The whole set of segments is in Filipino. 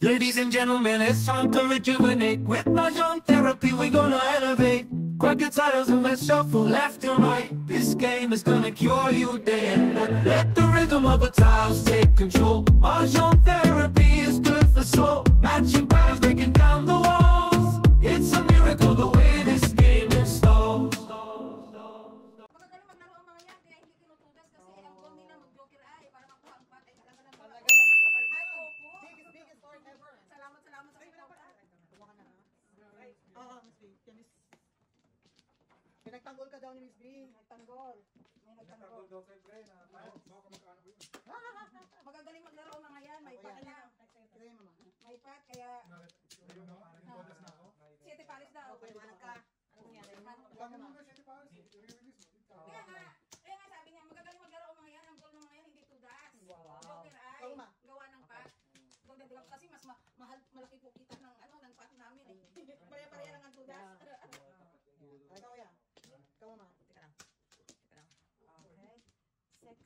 Ladies and gentlemen, it's time to rejuvenate. With Mahjong therapy, we're gonna elevate. Grab your titles and let's shuffle left and right. This game is gonna cure you day and night. Let the rhythm of the tiles take control. Mahjong therapy is good for soul. Matching patterns, breaking down the walls. It's a miracle the way this game installs. Magagaling maglaro ang mga yan, kaya hindi tinutugas kasi ang goal nila mag-joker ay para makuha ang pat ay talaga ng Talaga naman sa kayo. Ay, opo. Biggest score ever. Salamat sa suporta. Kuha ka na ha. Right. Miss B. Yan is... Pinagtanggol ka daw ni Miss B. Nagtanggol. May nagtanggol. daw kay Bray na baka magkano ko yun. Magagaling maglaro ang mga yan, may Ako pat yan. lang. Kaya yung mama. May pat, kaya Ayun na, nagbodas na ako. 7 palis daw. Okay, manag ka. Anong nangyari? Ikaw mo muna siya, di ba? I-release mo. Kaya nga sabi niya, magagaling maglaro ang mga yan, ang goal ng mga yan hindi tudas. Wow. Joker ay Ikaw, ma. gawa ng pat. Golden Glove kasi mas malaki po kita ng ng pat namin eh. Pare-pareha lang ang tudas. Ay, ikaw yan. Ikaw mama. Teka lang. Okay.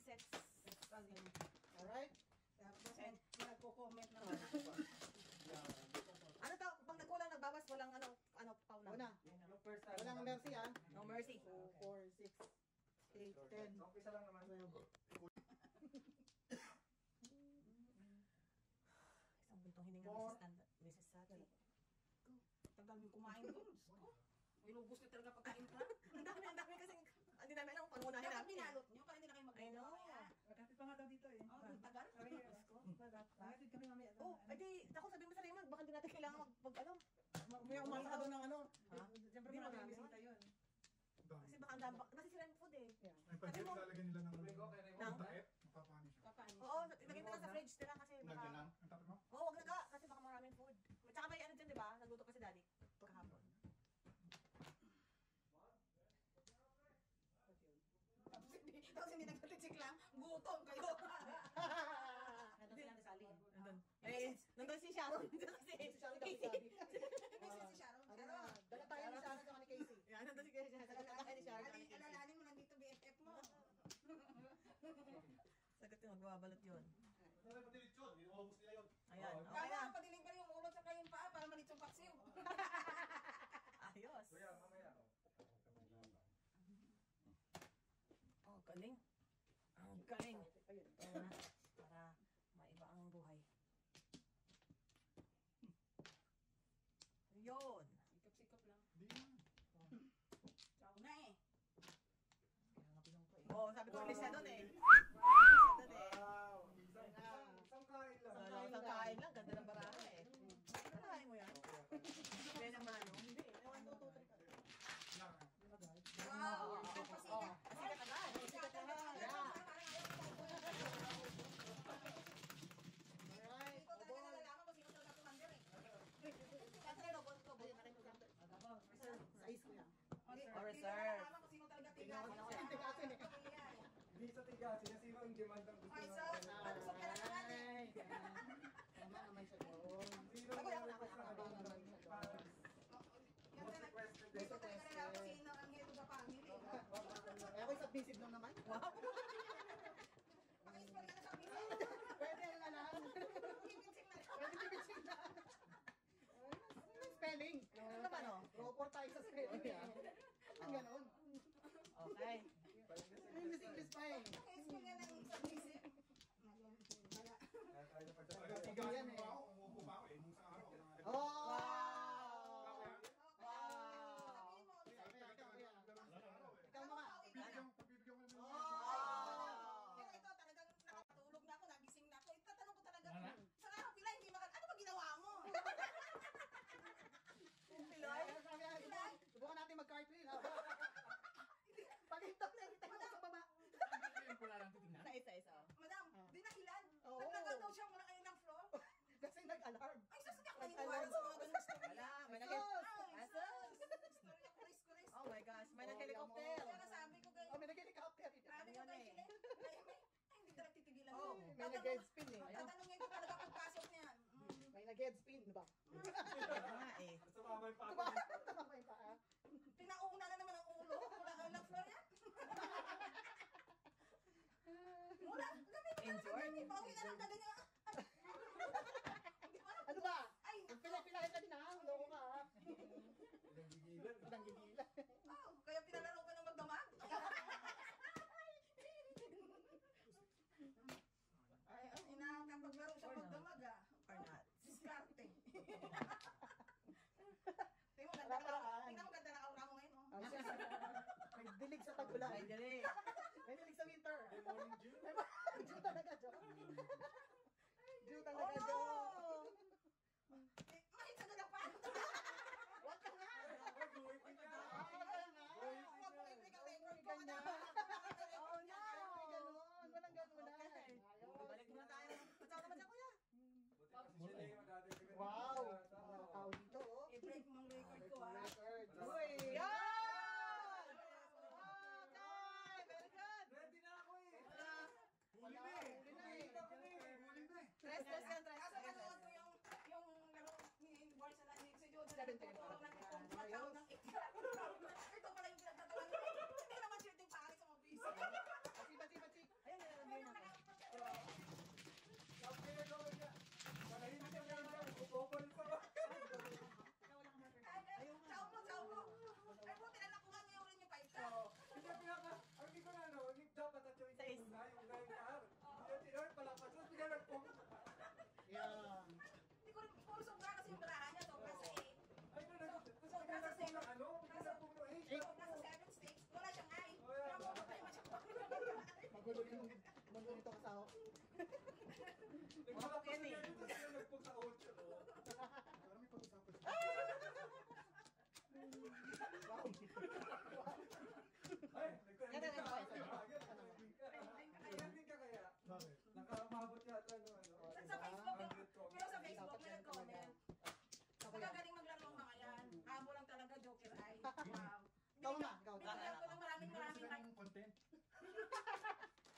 Sex. Alright. Tapos nagko-comment naman. Ano to? Pag nagkulang, nagbawas, walang pauna. Una. Walang mercy ha. No mercy. 2, 4, 6, 8, 10. Umpisa lang naman. 12. Isang buntong hininga, Four. Mrs. Sati. Tagal mo kumain doon. Inubos niyo talaga pagkain ka. Ang dami kasi, hindi namin alam kung pangunahin Dapat namin. binalot niyo para hindi na kayo I know. Magkatid pa nga daw dito eh. Oh, tagal. Magkatid kami mamaya. Oh, edi, ako sabi mo sa Raymond, baka hindi natin kailangan mag-ano. May umasa ka doon ng ano. Siyempre Hindi maraming marami bisita yun. Kasi baka ang dami, nasisira yung food eh. May pancit lalagyan nila ng Nang? taep. Mapapani siya. Papaano? Oo, lagay mo lang sa fridge nila kasi baka... Lagyan lang. Ang tapos mo? Oo, wag na ka, kasi baka maraming food. Tsaka may ano dyan, di ba? Nagluto pa si Daddy kahapon. Tapos hindi nagpatiksik lang, gutom kayo. Nandun sila ni Sally. Nandun. Eh, nandun si Sharon. Nandun si Sharon daw Casey. sabi. Message si Sharon. Ano na? Dala tayo ni Sharon at ni Casey. Yan, nandun si Casey. Nandun tayo ni Sharon. Alalahanin mo nandito BFF mo. Sagot yung magbabalot yun. Ano yung patilit yun? Inuubos nila yun. Ayan, okay Tama, na. padiling pa rin yung ulo sa kayong paa para malit yung paksiw. Ayos. Kuya, mamaya. Oh, galing. Ang galing. Ito na. Para maiba ang buhay. Yun. Sikap-sikap lang. Di na. Ciao na eh. Oh, sabi ko ulis na doon eh. Wow. Isang kain lang. Isang kain lang. Ganda ng baraha eh. Kakain mo yan? Hindi naman. Hindi. 1, 2, 3. Wow, pasikat. Sikat agad. Sikat agad. Yeah. Ikaw talaga nalalaman kung sino talaga commander eh. Kasi robot ko, buti na rin ko. Size ko yan. Or Hindi na reserve. nalalaman kung sino talaga tigas. Hindi sa tiga. Sinasino ang demand ang gusto Ay, na. so, patusok ka na naman eh. Tama naman siya doon. Sino ang request na Tama naman siya doon. Hindi ko talaga nalalaman kung sino ang head of the family. Eh, ako'y submissive lang naman. Wow. Pakispal ka na sa piso. Pwede na lang. Kipinsing na. Pwede tibitsin na. Spelling. Ano naman oh? Roper tayo sa spelling. Ang ganon. Okay. English pa eh. Pakispal ka ng submissive. Wala. Tiga yan eh. Umuupo pa ako eh. Nung sa araw. Oh! Ikaw mga. Pagbibigyan ko na ng Pero ito talagang nakatulog na ako, nagising na ako. Itatanong ko talaga, sa araw pila hindi ano ba ginawa mo? Subukan natin mag-cartwheel. Pakita na rin tayo sa baba. Na isa-isa. Madam, dinahilan. Oo. Naglagaw daw siya mula kayo ng floor. Kasi nag-alarm. Ay, sasabi ako naniniwala sa mga ganun story. Wala. May nag- Ay, Asos. story of kuris-kuris. Oh my gosh. May nag-helicopter. Kaya sabi ko ganyan. Oh, may nag-helicopter. Sabi ko kay Chile, ay, hindi talaga titigilan Oh, mo. may nag-head spin eh. Tatanungin ko talaga pagpasok niya. May nag-head spin, di ba? Nga eh. Sumama yung pako. Tama yung paa. Pinauna na naman ang ulo mula kayo ng floor niya. Mula, gabi mo Enjoy. talaga, pauwi na lang kaganya. Ano ba? Dilig sa tag-ulan. Ay, dali. May dilig sa winter. May morning dew. Diyo talaga, Jo. Diyo talaga, Oh, Jo. no! Mahit sa ganapan. Wag ka nga. Buhay ka na. Wag ka nga. Huwag mo ibig ang record ko. Ganyan. Oh, no! May ganon. Walang ganunan. Okay. Balik muna tayo. Patsaw naman siya, kuya. Buti pa si Shelly, madadagdagan Wow. sa tao. Mga tao dito, oh. I-break mo ang record ko, ha? Record. Uy. Yan! Okay, very good. Ready na ako eh. Huli na eh. Huli na eh. Huli na eh. Tres yan, tres. Kaso nanonood ko yung laro ni Boris na ni si Jojo. Seven, Nagtuturo ng itong seven. tao ng ito pala yung pinagtatawa niya. Hindi naman siya yung pangit sa mga busy. Pati. Ayun, nilalabihin ako. Sabi na gawin niya. Manahimik ka lang dyan. Upopol pa ba? Ciao mo. Ay, buti na nakuha niyo rin yung 5 ka. Hindi pinaka. Ang hindi ko na ano. Dapat at yung Sais. una, yung 9R. Hindi tinor pala pa. Tapos pinalagpong. Yan. Hindi ko rin, puro sobra kasi yung barahan niya. Sobra sa 8. Ay, tapos pinalagpong ng ano? Pinalagpong ng 8. Sobra sa 7 sticks. Wala siyang ay. Kaya mo pa kayo Magulo yung mundo nito kasao. Nagpalagpong sa ganyan. Tapos pinalagpong sa 8. Marami pag-usapan. Ay, nagka-ending ka kaya. Nagka-ending ka kaya. Bakit? Nakamabot yata no ano. Sa Facebook, 100 comments. pero sa Facebook may nag-comment. Magaling maglaro ang mga yan. Amo lang talaga, Joker ay. Wow. Ikaw na, ikaw na. Binigyan ko ng maraming like. content.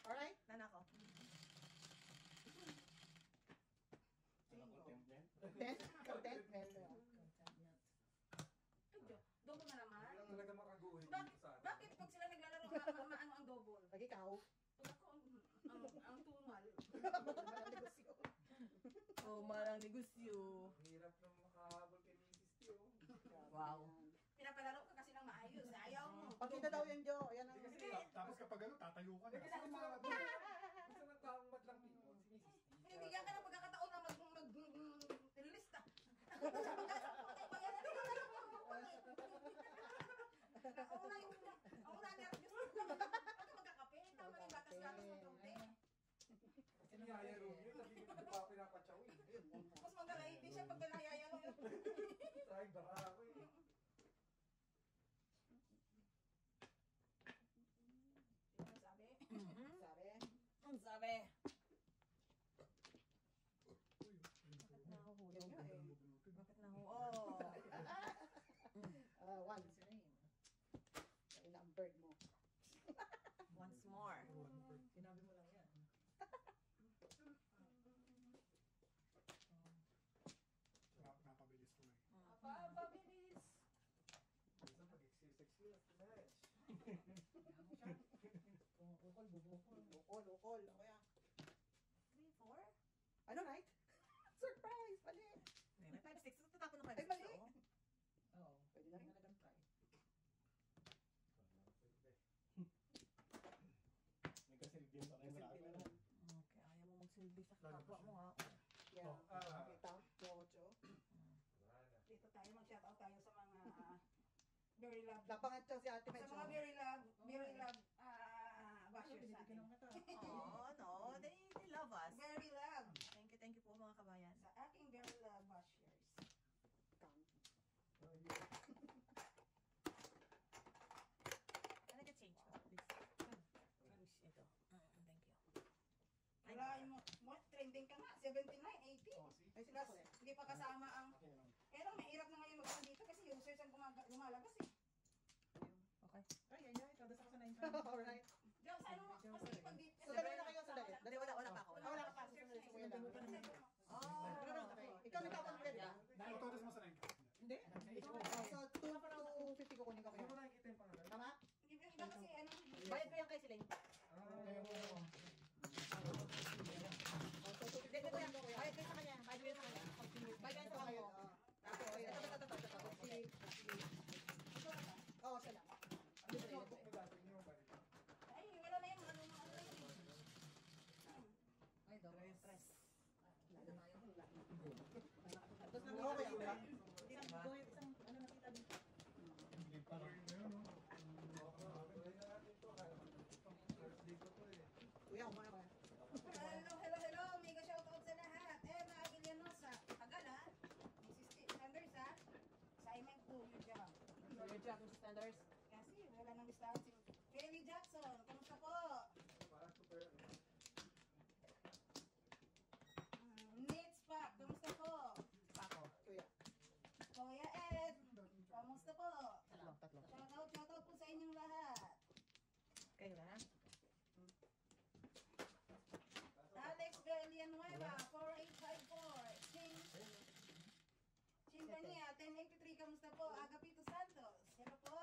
Alright? Nanako. Contentment. Double na naman. Hindi lang talaga makaguhin Bakit, sa atin. bakit pag sila naglalaro, maano ang double? Pag ikaw, Pag ako, ang tumal. walang negosyo. Oh, marang negosyo. Ang hirap nang makahabol kay Mrs. Tio. Wow. Pinapalaro ka kasi ng maayos. Ayaw mo. Pag kita daw yan, Jo. Ayan ang... Tapos kapag ano, tatayo ka na. Kasi gusto ng taong madlang people, si Mrs. T. Binibigyan ka ng pagkakataon na mag-lista. Ako na nervous. Ako magkakape. Tama na yung batas-gatas ng kaunti. Kasi niyayaro yun, hindi ko pa pinapatsaw eh. Mas magkalaibig siya pag pinayaya mo yun. Try bara ako eh. Ano sabi? Sabi? Ang sabi. Yan Nahuhulog. nga eh. Bakit nahuhulog? One. Ayun na ang bird mo. Once more. Sinabi mo lang yan. Napabilis ko na eh. Pabilis. Minsan pag-exercise ko lang, Bukol, bubukol. Ukol. O kaya. 3, 4? Ano, right? Surprise! Mali! May 5, 6. Tatapon ng 5, Ay, 6. mali. Oo. Pwede na rin. Talagang try. May kasilbihan sa kayo Silbi malaki. naman. Okay, ayaw mo magsilbi sa kapwa mo ha. Yeah. Ah. Kita. Jojo. Dito tayo, mag-shoutout tayo sa mga very love. Lapangat siya si Ate Sa Medyo. mga very love bashers Pinibigyan natin. ng mata. Oh, no. They love us. Very love. Thank you po mga kabayan. Sa aking very love bashers. Can I get change ko, please? Ito. Thank you. Wala mo, trending ka nga, 79, 80. Ay, sila Plus, ko eh. hindi pa kasama ang... Kaya lang, mahirap na ngayon mag dito kasi users ang lumalabas eh. Okay. Ay, ay, ay. Kada sa 9 Alright. Diyan, sa ano, kasi pag dito... So, dali na kayo sa dali. Hindi, wala pa ako. Wala ka pa. Susunod sa kuya lang. Oh, Ikaw nagkakon ka, di ba? Dahil ito mo sa nine ka. Hindi. So, 250 ko kunin ka Hindi mo kuya. nakikita yung pangalan. Tama? Hindi iba kasi ano... bayad ko yan kay Siling. So, 250 Hindi, ko kunin ka kuya. bayad ko yan sa kanya. Bayad ko yan sa kanya. Bayad ko yan sa kanya. Tapos, Oo, siya lang. Ano yung notebook mo dati? Hindi mo balik. Ay, wala na yung ano yun. Ay, daw. Stress. Wala na tayo. Wala. Sanders. Kasi wala nang listahan si Kelly Jackson. Kamusta po? Parang super, Nate Spak. Kamusta po? Ako. Kuya. Kuya Ed. Kamusta po? Tatlo. Shoutout po sa inyong lahat. Kayo na? Alex Villanueva, 4854. Chintania, 1083. Kamusta po? Agapito Santos. Hello po.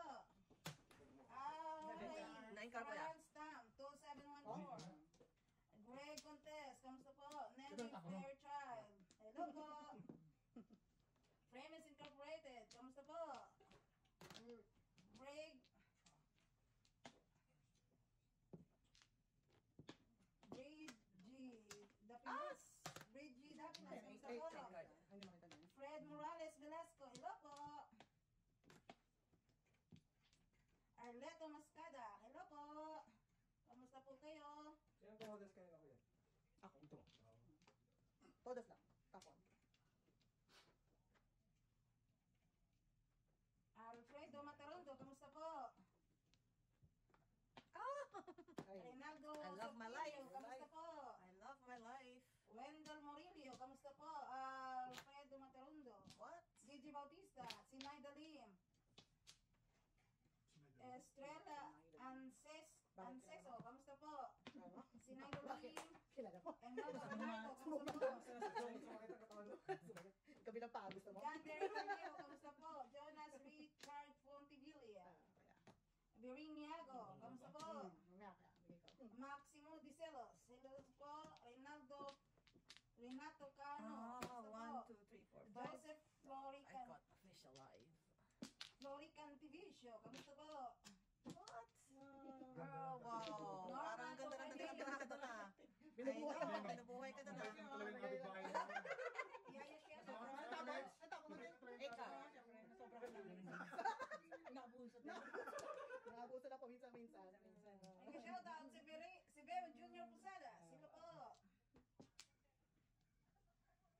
Naingkar ko yan. Stam, 2714. Greg Contes, kamusta po? Nelly Fairchild. Hello po. Frames Incorporated, kamusta po? Greg Dapinas. Reggie Dapinas, kamusta po? Hindi makita niya. Fred Morales Velasco, hello po. Arleto Mascada, hello po. Kamusta po kayo? sino tumodas kayo ako yan? Ako. Ito. Todas lang. Tapon. Alfredo Matarondo, kamusta po? Ay. Reynaldo I love my life. Sotilio, kamusta po? I love my life. Wendell Morillo, kamusta po? Alfredo Matarondo. What? Gigi Bautista, Sinay Dalim. Estrella Anceso, kamusta po? Ano? Sinay Dalim. Kilala mo. Emilio Bernardo, kamusta po? Sumakit ang katawan mo. Kabilang pa. Gusto mo? John Derek Romeo, kamusta po? Jonas Richard Fontevilla. Biriniago, kamusta po? Mamaya kaya. Bigay ko. Maximo Dicelos, hello po. Renato Cano, Oh, kamusta 1, po? 2, 3, 4, 5. Joseph I Florican, got official live. Florican TV show, kamusta po? What? Oh, wow. Parang ganda-ganda ka pinakita na. Binubuhay Ay, ka. binubuhay ka na. Talagang kapitbahay namin. Yaya Shelo, Ang tapo mo din. Ikaw. Nakabusot na. Nakabuso na po minsan-minsan. shoutout si Beo Junior Posada, sino po?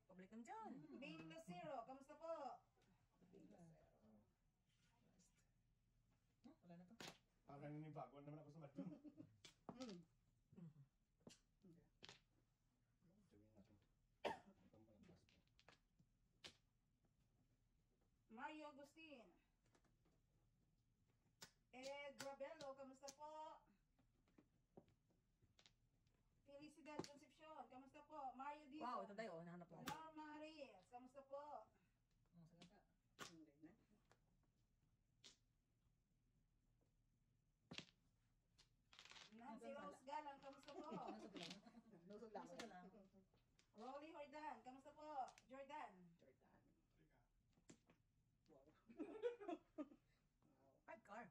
Public naman dyan. Bing Lucero, kamusta po? Wala na to. Parang ninibago naman ako sa Madrid. Hmm. Mario Agustin. Ed Rabello, kamusta po? Felicidad Concepcion, kamusta po? Mario Dito. Wow, ito tayo. Nahanap ko. Norma Reyes, kamusta po? Oh, salata. Hindi na. Nancy Rose Galang, kamusta po? Nusog lang. Nusog lang. Rolly Jordan, kamusta po? Jordan. Jordan. Wow. 5 car.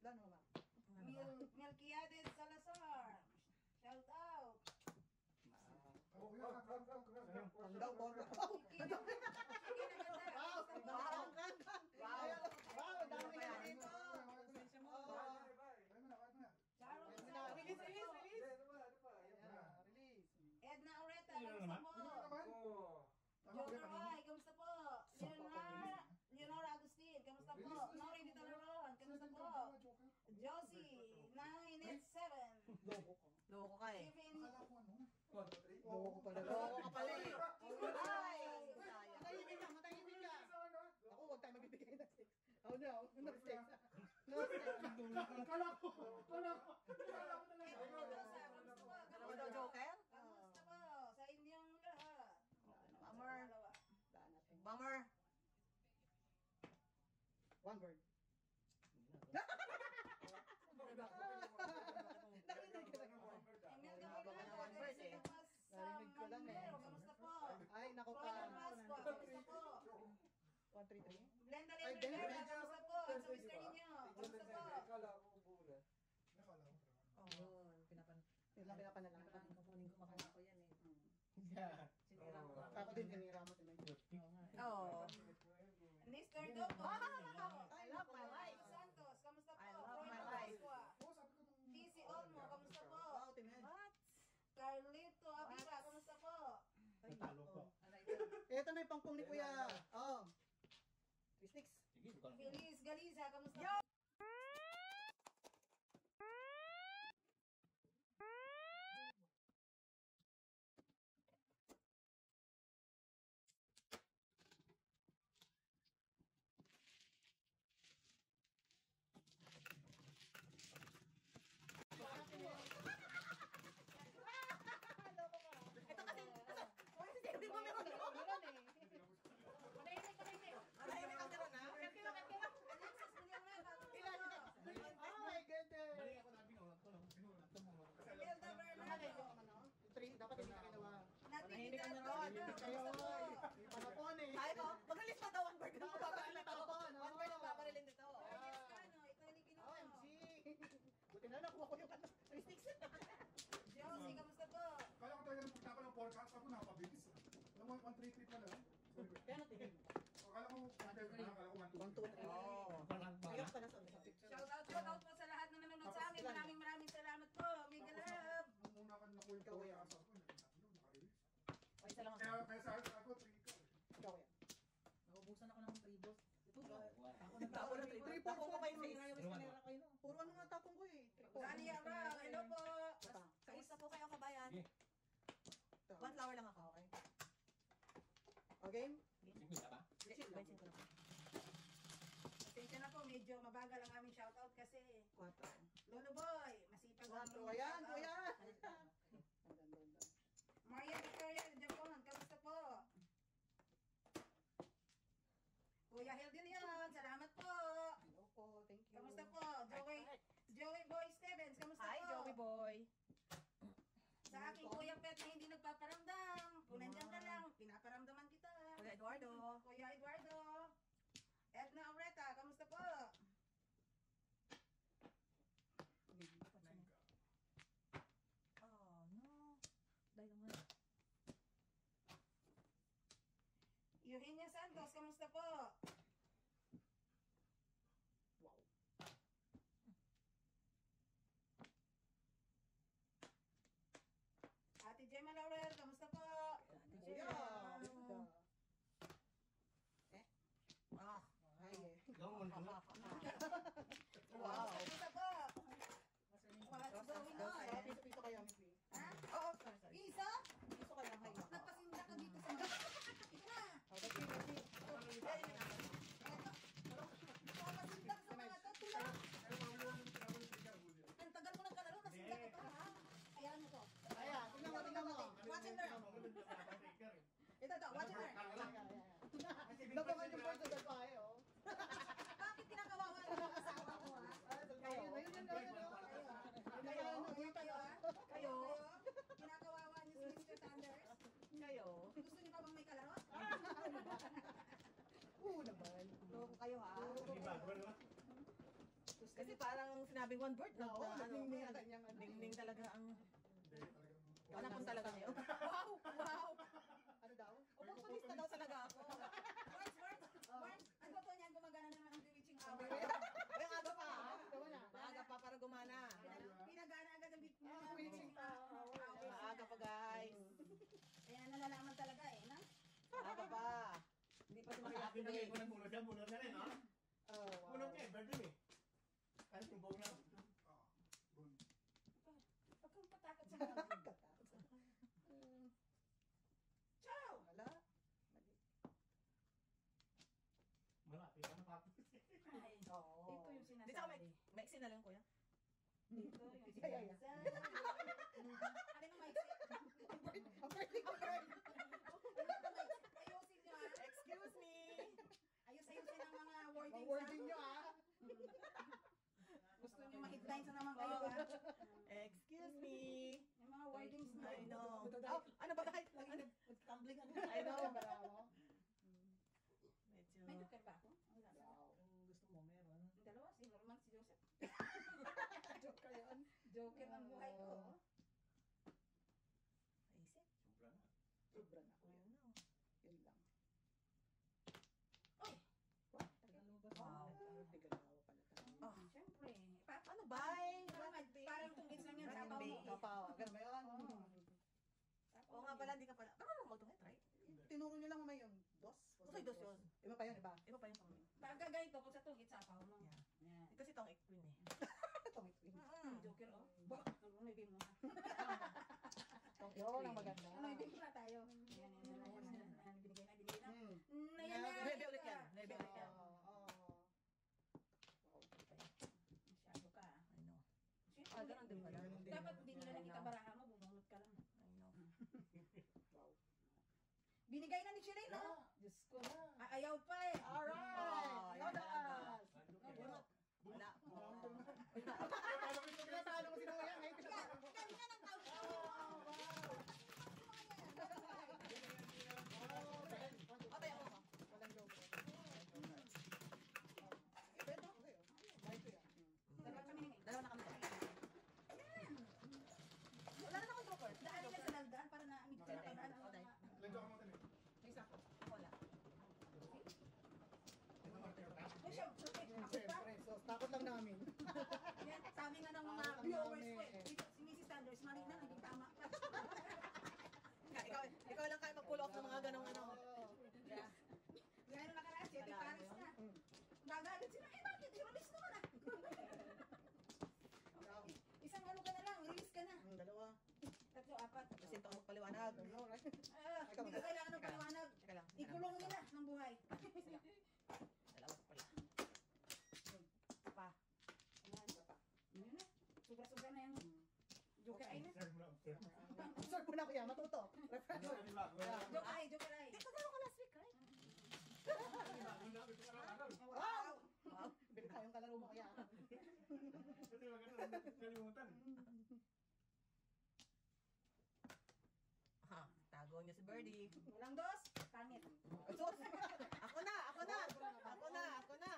Wala na mama. Melquiades Salazar. Shout out. Ang daw po. Wow! Wow! Wow! Ang dami na dito. Pasensya mo. Sharon Release, Gonzalo. release, release. Yeah. Release. Edna Oreta, kamusta po? Joker Roy, kamusta po? Leonora Agustin, kamusta po? Nori Vitaleron, kamusta po? Josie, 987. Loko ko. Loko ka eh. Stephen, Loko ko pala. Loko ka pala eh. Ay! Matahimik ka, matahimik ka. Ako, huwag tayo magbibigay ng sex. Oh no, no sex. No sex. Kala ko na lang. Edwin Mendoza, kamusta po? Ano daw, Joker? Kamusta po? Sa inyong lahat. Bummer. Dalawa. Daan natin. Bummer. One word. Nakinig ka lang ako. Emil Haba ka Gabriel, naman, Bert, eh. Narinig ko lang, eh. kamusta po? Ay, naku ka. Roland Pasqua, kamusta po? 1, 3, 3. Glenda Ay, Len Rivera, Glenda. kamusta po? At sa mister ninyo, kamusta po? Kala ko bula. Yun, pinapan. Yun lang pinapanalangin. Pinapan kukunin ko makuha ko yan eh. Yeah. Sinira ko. Ako din, tinira mo si Mike. Oo nga. Oh. Mr. Dopo, I love my life. Santos, kamusta po? I love my Roland life. Pasqua, TC Olmo, kamusta po? Wow, Timed. What? Carlito Avila, kamusta po? Natalo ko. Aray ka. Ito na yung pangpong ni Kuya. Oh. 3 sticks. Sige, ikaw na. Feliz Galiza, kamusta Yo! po? Kayo, oy. Panapon eh. Ay ko, mag-release pa daw one word. Babarilin dito. Tapon, One word ang babarilin dito. Yes, ano, ito ni Kinuha. OMG. Buti na nakuha ko yung 360. Josie, kamusta po? Kala ko talaga nung pagtapa ng forecast ako napabilis. Alam mo, 133 pala. Sorry. Kaya natin. Akala ko, akala ko 123. 1, 2, 3. Oh. Ayok pa na sa picture. Shout out po sa lahat na nanonood sa amin. Maraming salamat po. Mega love. Nung una ka nakuha yung forecast ako, nakarelease. Ay, isa lang ako. Kaya sa akin ako, 3 ka. Ikaw yan. Naubusan ako ng tribos. Ito ba? Ako na trip. Ako ko pa yung face. Puro ano nga tapong ko eh. Dali Arang, hello po. Kamusta po kayo kabayan? One flower lang ako, okay? Okay? Bensin ko na po. Pasensya na po, medyo mabagal ang aming shoutout kasi 4. Lolo Boy, masipag ang 4. Ayan, shoutout. ayan. Maria Victoria Japon, kamusta po? Kuya Hilde Leon, salamat po. Hello po, thank you. Kamusta po? Joey Boy Stevens, kamusta Hi, po? Joey boy. Sa aking Kuya Pet na hindi nagpaparamdam, kung nandiyan ka lang, pinaparamdaman kita. Kuya Eduardo. Kuya Eduardo. Edna Aureta, kamusta po? Oh, no. Dahil naman. Eugenia Santos, kamusta po? Wow. Ate Gemma Laurel, kamusta po? Ate Kuya. Jem. Ah. Ay, eh. Gawon ko na. Wow. Kamusta po? What's going on? Piso kayo, Miss Lee. Ha? Oo, sorry, sorry. Isa? Piso kayo, kayo. Nagpasinda ka dito sa mga... Ito na! Oh, that's it, that's it. Nagpasinda ka sa mga to. Tula! Ang tagal mo nagkalaro, nasinda ka to ha? Ayan mo to. Ayan, tingnan mo. Watch and learn. Ito, watch and learn. Nabangan yung Portugal pa eh, oh. Bakit kinakawawa ng mga asawa mo ha? Kayo. Ayun. Kayo ha? Kayo. Kinakawawa niyo si Mr. Thunders? Kayo. Gusto niyo pa bang may kalaro? Oo naman. Loko kayo ha. Hindi bago na. Kasi parang sinabing one word na. Oo, ano, nagning ang kanyang ano. Dingning talaga ang Hindi, talagang... anak ko talaga ngayon. Wow! Wow! Ano daw? Opportunista daw talaga ako. Words. Ang totoo niyan, gumagana naman ang bewitching hour. Ay, ang aga pa. Tawa na. Maaga pa para gumana. Pinagana agad ang Bewitching hour. Maaga pa guys. Kaya nalalaman talaga eh, na? Maaga pa. Hindi pa Happy na sumakakapin ngayon ko nagmunod yan, munod na rin, ha? Oh, wow. Munod ka eh, birthday eh. Kahit yung buong na. Boom. Huwag kang patakot sa mga. Ciao! Wala. Malapit ka na tapos. Ay, Oo. ito yung sinasabi. Di sa may maiksi na lang kuya. Ito yung Ay, ay, ay. sinasabi. Ano yung mic? Ang birthday ko girl. Ayusin nyo ha. Excuse me. Ayusin ang mga wordings Ang ha. wording nyo ah. Gusto nyo ma-headlines na naman kayo ha. Excuse me. Yung mga wordings na. I know. Oh, ano ba kahit ano? Tumbling ano. I know. May Medyo. joker ba ako? Wala. Kung gusto mo, meron. Yung dalawa, si Norman, si Joseph. Joker yun. Joker ang buhay ko. Isip. Sobra na. Sobra na. Ayun na. Yun lang. Oy! Tagal lumabas. Wow. Tigalawa pala tayo. Oh. Siyempre. Ano ba? Parang 2 weeks lang yan. Running Sabaw mo. baby. Kapaw. Ganun ba yun? Oo nga pala, hindi ka pala. Ano magtungit, right? Tinuro nyo lang mamaya yung dos. Okay, dos yun. Iba pa yun, iba. Iba pa yung tungit. Pagka ganito, kung sa tugit, sapaw mo. Yeah. Yan. Ito si Tong Ekwin eh. Tongit win. Joker, oh. Ba? Ano yung mo? Tong Yun ang maganda. Ano yung na tayo? Yan, yan. Binigay na. Hmm. Ayan na. Nebe ulit yan. Nebe ulit yan. Masyado ka. I know. Siyempre, Ah, ganun din pala. Ganun din. dapat di nila nakita baraha mo, bubunot ka lang. I know. Binigay na ni Shireen, no? Diyos ko na. Ayaw pa eh. Alright! Oh, yan Lodas! Wala. Tinatalo mo si Noya. Ngayon Kami na ng tao. Takot lang namin. Yan, sabi nga ng mga Takot lang viewers ko namin. eh. Si Mrs. Sanders, mali na, naging tama ka. Ikaw lang kayo mag-pull off ng mga ganong ano. Yeah. Ngayon nakaraan, 7 Paris na. Gagalit sila, eh bakit? I-release naman ah. Isang ano ka na lang, release ka na. Dalawa. 3, 4. Kasi ito ang magpaliwanag. Ano, right? Hindi ka kailangan ng paliwanag. Teka lang. Ikulong nila ng buhay. Dalawa pala. Pa. Ano na? Sobra-sobra na yan. Joker ay na. Serve mo na, serve. Sir, po na kuya, matuto. Refresh. Ano, di ba? Joker ay. Ito ka last week, right? Wow! Wow. Bili tayong kalaro mo kaya. Kasi maganda, kalimutan. Ha, tago niyo si Birdie. Walang dos, pangit. Sus! Ako na! Ako na! Ako na! Ako na!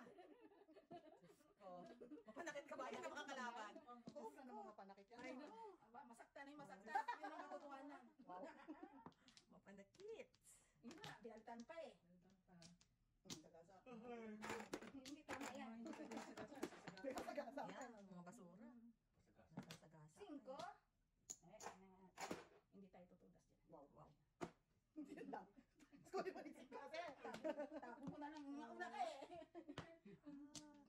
Oh, mapanakit ka ba? Yan ang makakalaban. Sobra na mga panakit yan. Ay, no. Aba, masaktan eh, masaktan. Yun ang matutuwanan. Mapanakit. Iba, binaltan pa eh. Sagasa. Hindi tama yan. Sagasa. Yan, mga basura. Nasasagasa. 5. Hindi tayo tutudas dyan. Wow. Wow. Hindi lang. School pa rin kasi. Tapos mo na lang, una ka eh.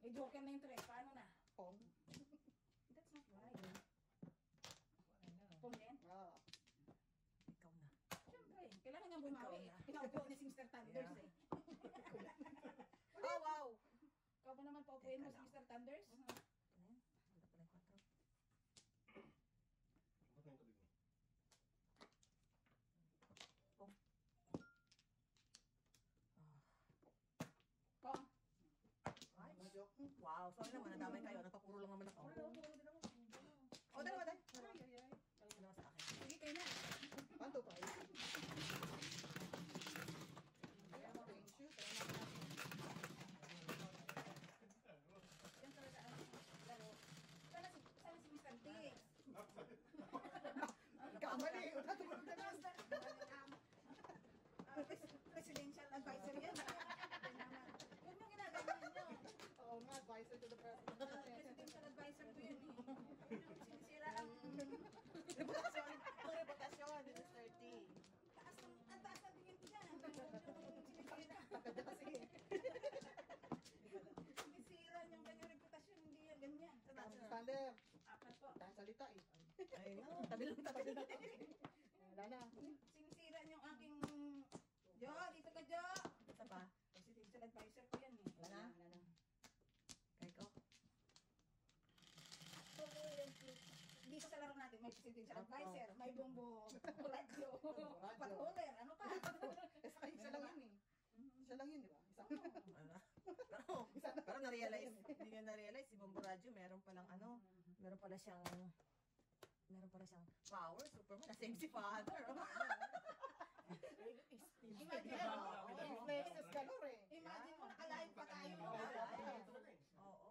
Eh, joker na yung 3. Paano na? Pong. That's not right. Pong din? Ah. Ikaw na. Siyempre, kailangan niyang bumawi. Pinaupo ni si Mr. Thunders eh. Oh, wow! Ikaw ba naman paupuin mo si Mr. Thunders? Ayan, wala pala yung 4. Ba't yung tubig mo? Pong. Ay, Joke. wow, sorry naman, nadamay kayo. Nagpapuro lang naman ako. O, dalawa din. Dalawa sa akin. Sige kayo na. Panto pa eh. Ayan, thank you. Yan talaga ang laro. Sana si Mr. T. Kamali. Presidential advisor yan. Huwag mo ginaganyan nyo. Oo nga, advisor to the president. Presidential advisor ko yun eh. Sinisira ang Reputasyon. Ang reputasyon. This is 30. ang taas ng tingin ko dyan. Sinisira. Kasi, Sinisira yung kanyang reputasyon. Hindi yan ganyan. Sander, 4 po. dahil salita eh. Ay, no. Tabi lang, tabi lang. Wala na. Sinisira yung aking... Jo, dito ka Jo. Isa pa. Presidential advisor ko yan eh. Wala na. Kaya ko. So, dito sa laro natin, may presidential advisor, may bumbo, radyo, patroller, ano pa? Eh, saka isa lang yun eh. Isa lang yun, di ba? Isa. Pero na-realize, hindi nyo na-realize, si Bombo Radyo, meron palang ano, meron pala siyang power, Superman, na same si Father. Imagine mo, Influences galore eh. imagine mo, nakalive pa tayo. Oo.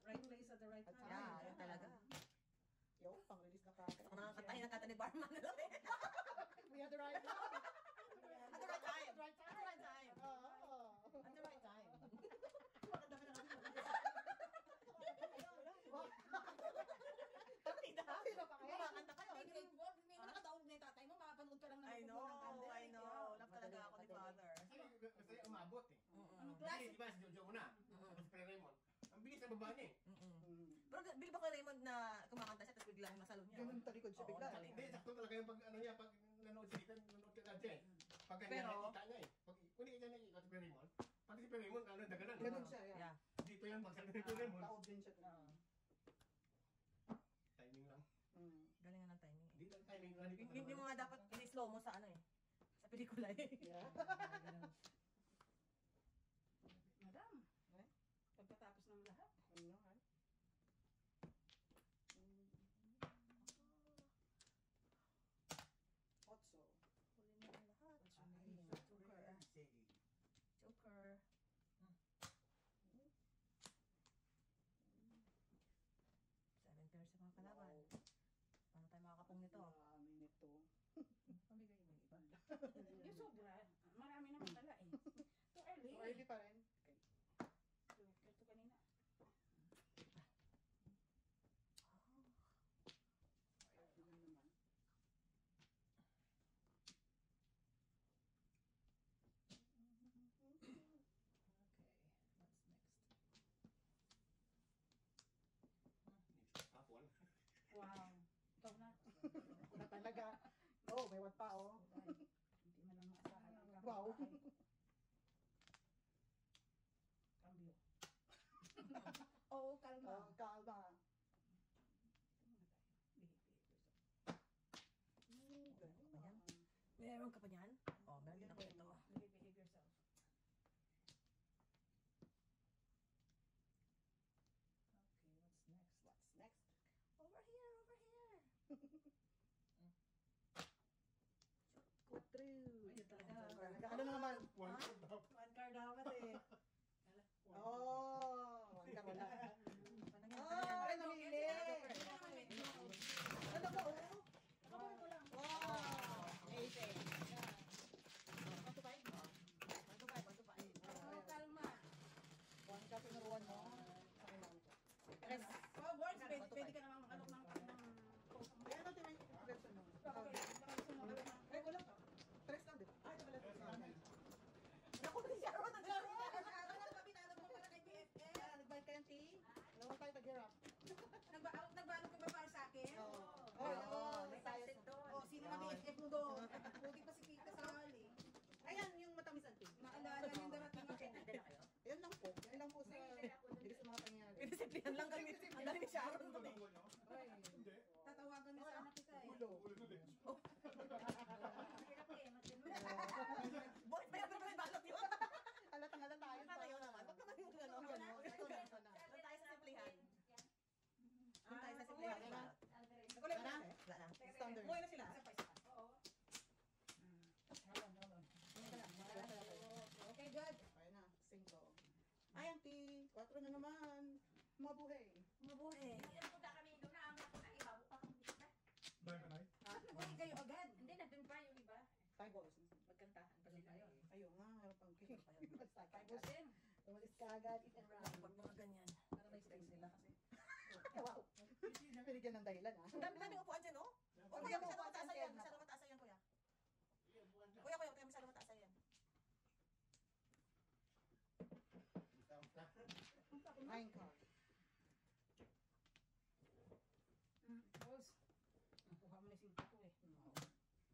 Right place at the right time. Yeah, yun talaga. Yo, pang-release na kagad. Ang nakakatahin ng kata ni Barman na lang eh. We had the right time. At the right time. At the right At the right time. Oo. At the right time. Partida. Sino pa kaya? Kumakanta kayo. May grade 4, may nakataon na yung tatay mo, makapanood ka lang ng I know, Thunder. I know. Love talaga ako ni Father. Kasi umabot eh. Anong klase? Di ba si Jojo una? Tapos si Raymond. Ang bilis ng baba niya eh. Pero bili ba kay Raymond na kumakanta siya tapos biglang masalo niya? Ganun talikod siya Oo, bigla. galing. Hindi, sakto talaga yung pag ano niya, pag nanood siya, nanood ka kadya eh. Pag ganyan Pero- nakikita niya eh. Pag hindi ka nakikita si Raymond, pati si Raymond, ano, daganan. Ganun siya, yeah. Yeah. Dito yan, pag sabi ni Raymond. Taob din siya. Timing lang. Galing nga ng timing eh. Hindi lang timing lang. Hindi mo nga dapat in-slow mo sa ano eh. Sa pelikula eh. Yeah. Madam, pagkatapos ng lahat, Ano, ha? Otso. Huli mo ang lahat. Joker. Seven pairs sa mga kalaban. Paano tayo makakapong nito? Marami nito. Pamigay mo iba. yung sobra, marami naman pala eh. Too early. So, early pa rin. Joker to kanina. may wag pa, oh. Hindi man lang maasahan ang Wow. Cambio. Oo, kalma. Oh, kalma. Meron ka pa niyan? Oh, meron din ako ito. Behave yourself. Okay, what's next? What's next? Over here, over here. Quatro. Ayun talaga. Ano na naman? One card dapat. One card dapat eh. Oh, wala wala. Oh, Ay, namili. Ano ba, oh? Nakabuhin ko lang. Wow. Amazing. One to five? Oo, kalma. One ka, tinuruan mo. Sa kailangan ko. Tres. Oh, words, pwede ka namang alok ng Ay, ano, tingnan yung version mo. Okay, baka gusto mo alok ng Ay, wala. Tres lang, di ba? Ay, wala. Tres lang. Naku, si Sharon, ang dami. Ano ba pinanong mo para kay BFF? Nagbayad ka ng tea? Naman tayo tag-hirap. Nagbalot ka ba para sa akin? Oo, nasayas na. Oh, sino na BFF mo doon? Buti pa si Tita Sally. Ayan, yung matamisan tea. Naalala yung darating ako. Yan lang po. Yan lang po sa hindi sa mga pangyayari. Pinisiplihan lang kami. Ang dami ni Sharon Ano doon eh. dalawa niyo? Ay, Hindi. Tatawagan na sana kita eh. ulo. Ulo na din. Boy, may abot may balot yun. Halatang halata tayo. Ano yun naman? Huwag naman yung ano. Ito na. Doon tayo sa simplihan. Doon tayo sa Wala simplihan. na. Wala na. Wala na. Standard. Umuwi na sila. Oo. hold on. Okay, good. Okay na. 5. Ay, auntie. 4 na naman. Mabuhay. Mabuhay. Dahil ka na eh. Buhay kayo agad. Five balls. Magkantahan pa sila yun. Ayun nga. Harap ang cake. Five balls din. Umalis ka agad. Pag mga ganyan. Para may space sila kasi. Wow. Binigyan ng dahilan, ha? Ang dami-daming upuan dyan, oh. O, kuya, masyado mataas yan. Masyado mataas yan, kuya. Kuya, masyado mataas yan. Nine card. Boss, nakuha mo na yung 5 ko eh.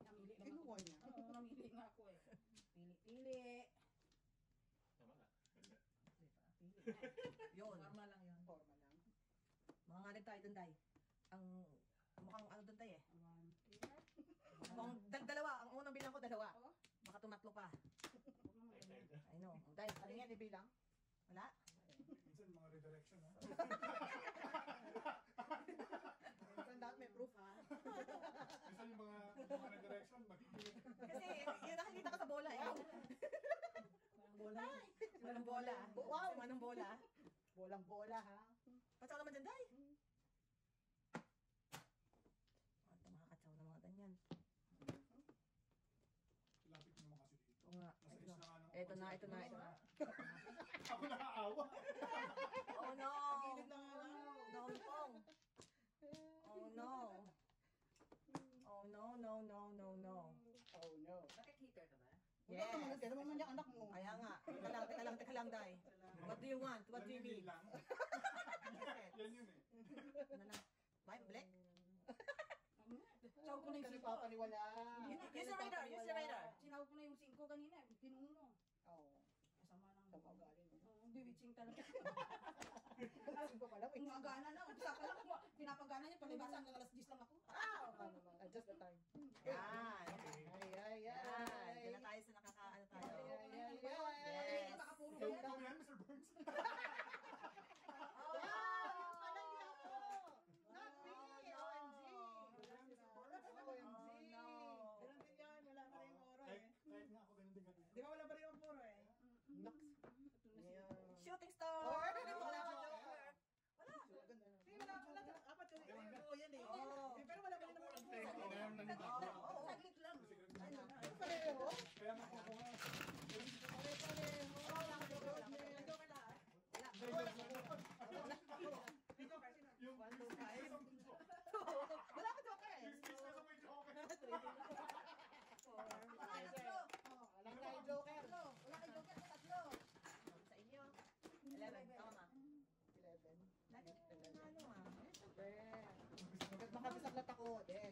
Namili naman Kinuha ako. niya. Oo, namili nga ako eh. Pili. Tama na. Pili. Yun. Normal lang yun. Forma lang. Mga ngalig tayo dun, Day. Ang mukhang ano dun, Day eh. 1 here. Mukhang dalawa. Ang unang bilang ko, dalawa. Oh. Baka tumatlo pa. Huwag naman ganyan. I know. Day, Ano yan, ibilang? wala. Minsan mga redirection ha. Minsan dapat may proof, ha? Minsan yung mga redirection makikita. Kasi yun nakikita ko sa bola eh. Walang bola yun. Si Manong Bola. Wow. Si Manong Bola. Bolang bola, ha? Patsaw naman dyan, Day. Ito mga katsaw na mga ganyan. Lapit mo naman kasi dito. Oo nga. Nasa isla nga ng Ito na, ito na. Ako nakaawa. Oh no! Gilid na nga lang. Naumpong. Oh no. Oh no, no, no, no, no. Oh, no. Nakikita ka ba? Yes. Kaya naman yung anak mo. Kaya nga. Teka lang, Day. What do you want? What do you need? lang. Yan yun eh. Ano na? Bye, Black. Chow ko na yung Kasi 5. papaniwala. Use the radar, use the radar. Sinawag ko na yung 5 kanina. Pinuno mo. Oo. Kasama ng Sa mga galing. Oo, biwitsing talaga. Kasi pa pala. Ang gana na. Umpisa pa lang. Pinapagana niya. Palibasa hanggang alas 10 lang ako. Adjust the time. Yan. Ay, ay, Yan. ay. Diyan na tayo sa nakakaano tayo. Ay, ay, ay. Yes. Baka puro Ikaw yan. ikaw yan, Mr. Burns. Wow! Yung pala hindi ako! Not me! OMG! OMG! no. Ganun din yan. Wala pa rin yung oro eh. Kahit nga ako ganun din Di ba wala pa rin yung puro eh? Nox! Ayan. Shooting star. Oh, Wala wala ka, ka, Joker. Wala. Hindi, wala. Apat yun. Oo, yan eh. Oo. Eh, pero wala pa rin yung puro. Oo. Saglit lang. Ano pareho? Kaya nga ako nga. Joker lahat. Yung One, two, five. yung Wala ka, Joker eh. space na sa may joker. Four, Wala five, tatlo. Walang tayo joker. Tatlo. Wala kang joker. Tatlo. sa inyo. 11. Tama ma. 11. Lagi ano ah. Makabisaglat ako din.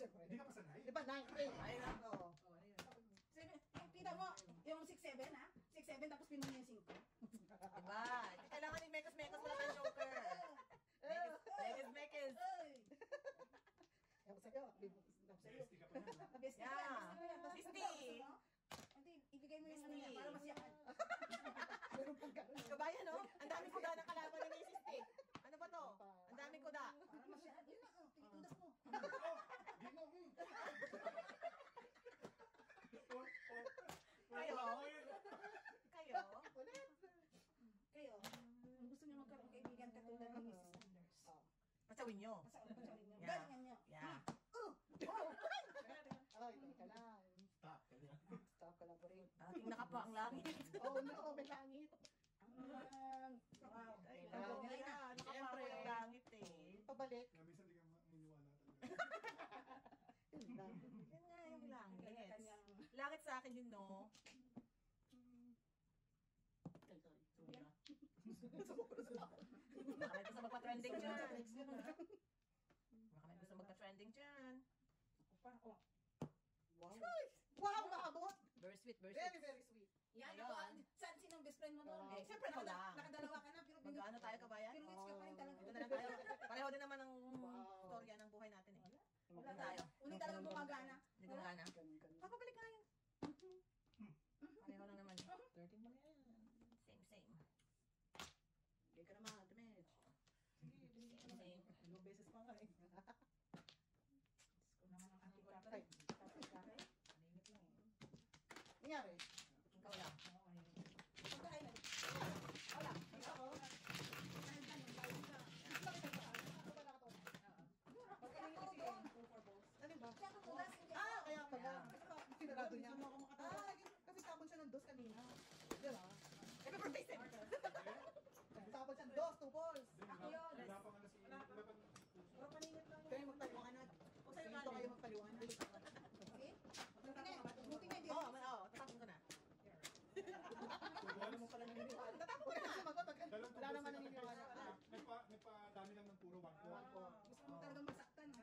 Siyempre. Hindi ka pa sanay. Di ba, 9-8? Ay, nako. Oh, ano yun? Sino, kita mo, yung 6'7", ha? 6'7", tapos pinuha niya yung 5. Diba? Hindi kailangan ni Mekos-Mekos wala tayong joker. Mekos-Mekos. Ay! Ewan ko sa'yo. Sa'yo. Besti ka pa yan. Best ka Yeah. yan, best ka yan. Tapos Sisti. tapos, no? Hindi, ibigay mo yung ano niya, para masyakan. Meron pang gano'n. Kabayan, no? Ang daming kuda ng kalaban ni Sisti. Ano ba to? Ang daming kuda. Para masyakan. Yun na, tinitundas mo. Di mo, Kayo? Kayo? Ulit. Kayo, kung gusto niyo magkaroon kaibigan katulad ni Mrs. Anders. Pasawin nyo. Pasawin niyo. Yeah. Galingan niyo. Yeah. Ay, teka lang. Stop. Stop ka lang po rin. Ating nakapa ang langit. Oh no, may langit. Wow. Ay, lang. lang. Siyempre, ang langit eh. Pabalik. Kaya minsan di ka maniniwala talaga. Yun lang. Yan nga yung langit. Kanya-kanyang... Langit sa akin yun, no? Baka may gusto magpa-trending dyan. Baka may gusto magpa-trending dyan. Oh. Wow. Wow, maabot. Very sweet, very Very, sweet. very sweet. Yan, Ayun. ako, saan sinong best friend mo doon? Eh, siyempre ako lang. Nakadalawa ka na, pero Mag-ano tayo, kabayan? Pero wits ka pa rin talaga. Ito na lang tayo. Pareho din naman ang Wow. storya ng buhay natin eh. Wala tayo. tayo. Uni talagang gumagana. Hindi ko gana. Ganun, ganun. Papabalik nga yun. Pareho lang naman. 13 mo na yan. Same, same. Hindi ka naman, damage. Same, same. Ilang beses pa nga eh. Gusto naman ang ating Ay, kapatid. Maningit lang eh. Nangyari? Ikaw lang. Pagkain na. Wala. Ako. Ano ba? Kaya tutulas, hindi ako. Ah, kaya pala. Yeah. Sinarado niya. Kasi tapon siya ng dos kanina. Di ba? Happy birthday, Sam! Tapon siya ng dos, 2 balls. Ako yun. Wala pa nga na si... Puro paningit lang Kayo yun. magpaliwanag. O sa'yo Dito kayo galing. magpaliwanag. See? Buti na, hindi. Oo, tatapon ko na. Wala mo pala naniniwala. Tatapon ko na. Sumagot. Dalang Wala naman tubusin naniniwala. ka. Nagpa-dami lang ng puro bangko. Gusto mo talagang masaktan. Ha?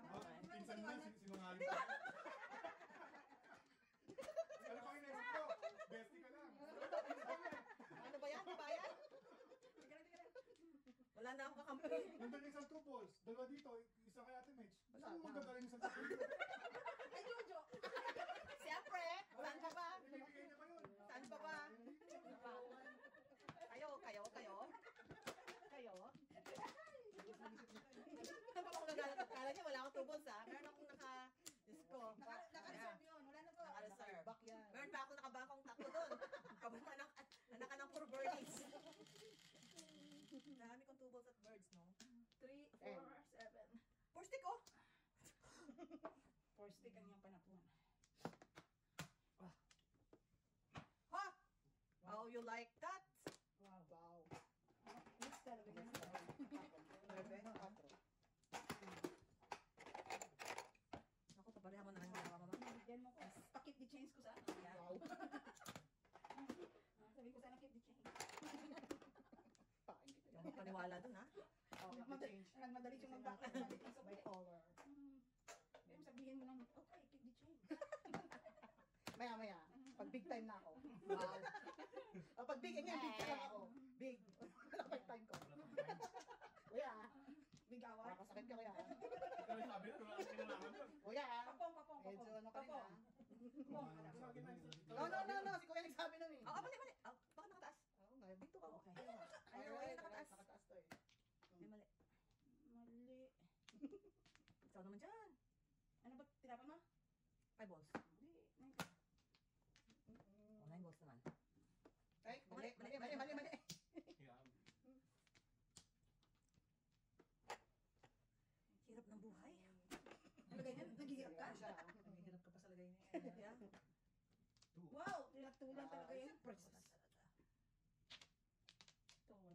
Pinsan mo, sinungaling ka. Ano pa yung next ko? Bestie ka lang. Ano ba yan? Kabayan? Wala na akong kakampi. Nandun yung isang 2 balls. Dalawa dito, isa kay Ate Mitch. Saan mo Wala. magagaling yung isang 2 balls? Ay, Jojo. Siyempre! Saan pa ba? Ibibigay niya pa yun. Saan pa ba? Kayo? Ano ba akong nagalat? Kala niya wala akong tubos ha? Meron akong Diyos ko. Naka-reserve yun. Wala na to. Naka-reserve. Back yan. Meron pa ako nakabangkong tatlo doon. Anak ka ng puro birdies. Dami kong tubos at birds, no? 3, 4, 7. Four stick, oh! 4 stick ang yung panapuan. Ha? Oh, you like that? Wow. Wow. Mix talaga yun. Ako, papareha mo na lang yung mama. Bigyan mo ko. Pakit the chains ko sana. Wow. Sabi ko sana keep the chains. Pakinggan Yung paniwala dun, ha? Nagmadali siyang mag-back. May color. Kaya sabihin mo lang, okay, keep the chains. Maya. Pag big time na ako. Wow. Pag big, big time ako. Big. Wala pa yung time ko. Kuya, Bigawan. makakasakit ka kuya. Pero sabi na, wala akong kinalaman doon. Kuya, Papong. medyo ano ka rin ha. Sabi na yun. No. Si kuya nagsabi nun eh. Oh, mali. Oh, bakit nakataas? Oo nga, dito ka. Okay. Ayun, Ayun, nakataas. Nakataas to eh. May mali. Mali. Ikaw naman dyan. Ano ba, tirapan mo? 5 balls. Hindi. Oh, 9 balls naman. Ay, mali. Hirap ng buhay. Ano ganyan? Naghihirap ka? Naghihirap ka pa sa lagay niya. Yeah. Wow! Tinatulan talaga yan. Talaga. Tuwan ka.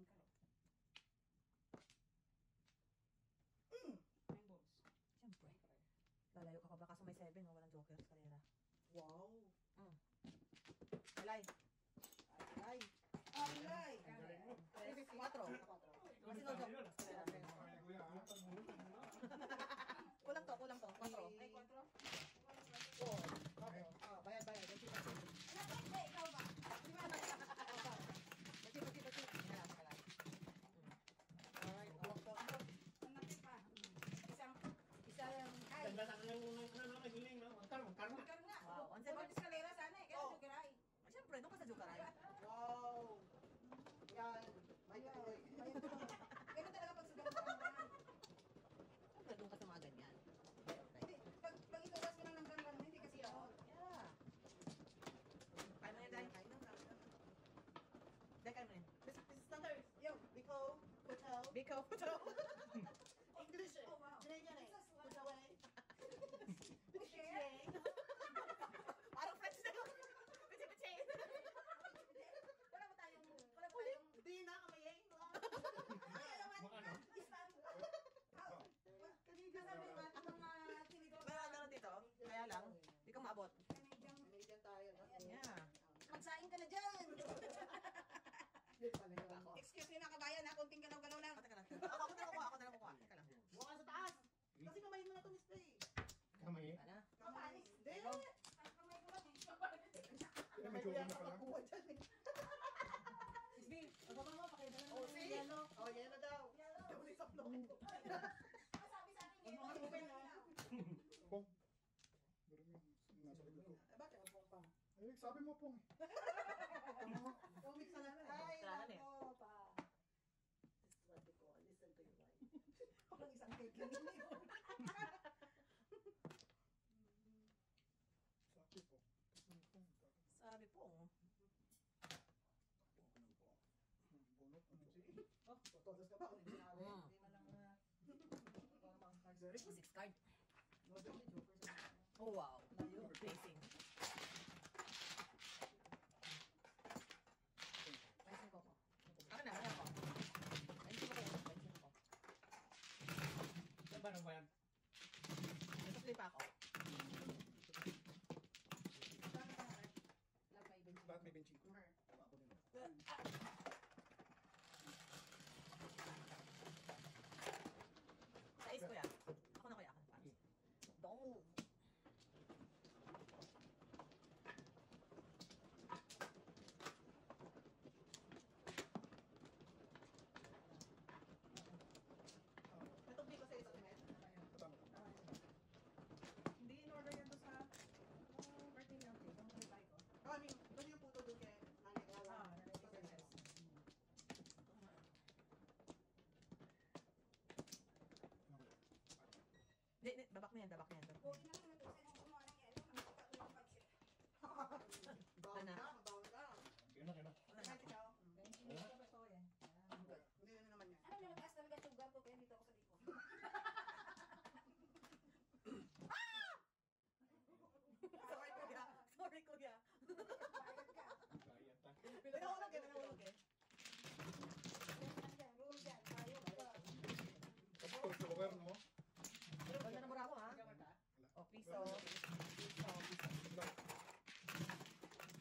9 balls. Siyempre. Lalayo ka pa ba kaso may 7 o walang jokers kalera. Wow. Alay. Ay. Alay! 4. Kasi no Sabi jokers yun. kalera. Ay, kuya, ha? Kulang to. 4. Ay, 4. Ikaw po daw. English eh. Oh, wow. Canadian eh. This is Push what- away. Share. Parang French na yun. Pichi-pichi. Wala ba tayong... Wala ba tayong... Hindi na kamayeng. Ay, naman. Mga ano? Istanbul. Canadian Sabi eh. ba, ang mga tinidor- Meron dito. Kaya lang, hindi ko maabot. Canadian. Canadian tayo. Yeah. Magsaing ka na dyan. Hindi pala yun ako. Excuse me mga kabayan ha, konting galaw-galaw lang. Teka lang. Ako na kukuha. Teka lang. Buka sa taas. Kasi kamay mo na ito, Miss Tay. Kamay eh. Ano? Kapanis. Hindi. Ang kamay ko lang eh. Kaya may jowa na pala. Nakakuha dyan eh. Miss B, ang baba mo, pakidala Oh, mo ng see? yellow. Oh, yellow daw. Yellow. Yung may saplo. Sabi sa akin, Ang mga open, ha? Pong. Meron yung nasa likod ko. Eh, bakit? Ang pa. Ay, sabi mo, Pong. Yung mix na natin. Ay, Ay, eh. nako pa. This is what they call, listen to your wife. Parang isang cake lang yun. Sabi po. Sabi po. Bunot. Ano siya? Oh, totodos ka ba? Kung hindi sinabi. Mm. Hindi man lang na... Parang mga cards. 6 card. No, don't be jokers. Oh, wow. Layo. Placing. Placing ko ko. Ako na, ako. Placing ko ko. Placing ko. Saan ba nang bayan? Nagpa-play pa ako. Lahat may benching. Sa is ko yan. Ako na kuya. Dong. Natugbi ko sa ito, Timet. Tama. Hindi in-order yan doon sa... Birthday niya, okay. Ang reply ko. Oh, I mean, doon yung puto doon kay Nanay Ella. Ah, Nanay Sa Ella. Timet. Hindi, babak na yan. Huwag na lang natusin ang gumawa ng yelo. Nakita ko yung pagsit. Bawal Ano? ka, mabawal ka. Yun na, yun na. Kahit ikaw. Thank you. Sa baso yan. Hindi na naman yan. Ano nalabas talaga sugar ko kaya dito ako sa likod. Sorry, kuya. Sorry, kuya. Bayad ka. Kaya ta. Pinahulog eh, pinahulog eh. Yan dyan, room dyan. Bayad ka. Tapos sa lugar, no? Wala na mura ako, ha? Oh, piso. Piso.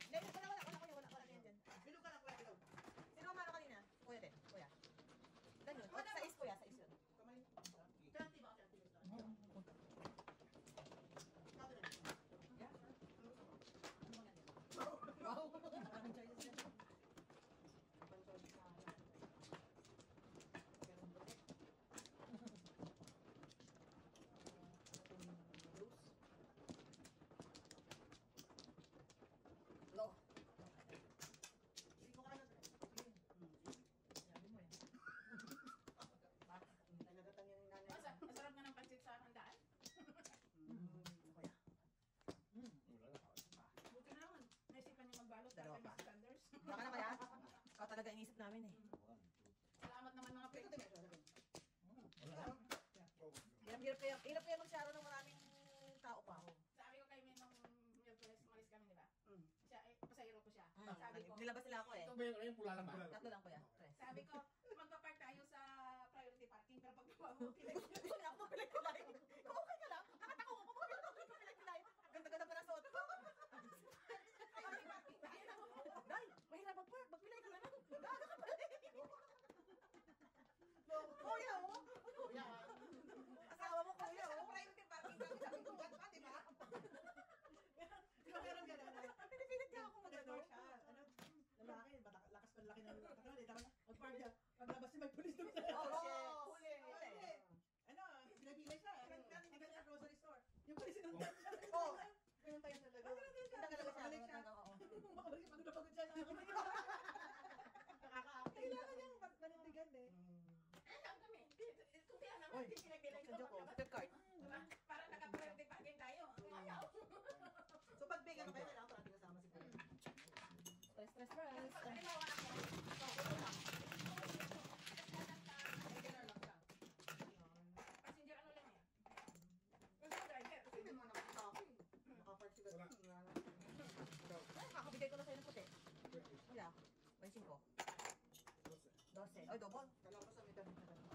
Hindi, wala, kuya. Wala yan dyan. Bilog ka lang, kuya, bilog. Sino ang mano kanina? Kuya din. Kuya. Ganun. O, sa is, kuya. Sa is yun. Kamay. Chanti ba? Chanti ba? Chanti rin. Wow. Maraming choices yan. Low. Siko ka na. Sabi mo yan. Nagatan yan ni nanay. Masarap nga ng pancit sa handaan. Kuya. Wala na. Buti na naman. Naisipan niyo magbalot Dalawa para pa. kay Miss Sanders. Baka na kaya? Ikaw talaga inisip namin eh. Salamat naman mga Ito pwede. din, ito din. Hirap kaya magsaro ng maraming tao pa. Sabi ko kay May nung Miyerkules, umalis kami, di ba? Mm. Siya, pasahero ko siya. Mm, Sabi ko, nilabas nila ako eh. Ito ba yung ano yung pula lang ba? Tatlo lang kuya. Tres. sabi ko, magpa-park tayo sa priority parking, pero pag gawa mo, pinag Gusto niya ako magpilay-pilay. Okay ka lang? Nakatako ko. Magpilay-pilay. Ganda-ganda pa na suot ko. Day, mahirap mag-park. Magpilay ka lang. Gaga ka pala eh. Kuya oh. Kuya, Asawa mo kuya Sa oh. priority parking kami, sabi ko, "What pa, di ba?" di ba meron gano'n? Pinipilit niya ako Ano mag-ano. siya? Ano? Lalaki, lakas pa laki ng katawan. Ito na, mag-park niya. Paglabas niya, may pulis doon. Oh, shit. Huli. Huli. Ano, pinabilay siya. Hindi sa grocery store. Yung pulis sinundan siya. Oh. Ganun tayo talaga. Tagal-tagal siya. Makabalik siya. Oo. Makabalik siya. Pagod na pagod siya. Nakaka-acting. Kailangan niyang panindigan eh. lang kami. Kung kaya naman, Oy, hindi pinagbilay Sa joke oh. ko. Flip card. Diba? Para naka-priority parking tayo. Ayaw. So pag bigyan ka kayo, kailangan parating kasama si Kuya. Stress. Halimbawa ako, ito lang. 25. 12. Oy, double. Kala ko sa may damit na ganun.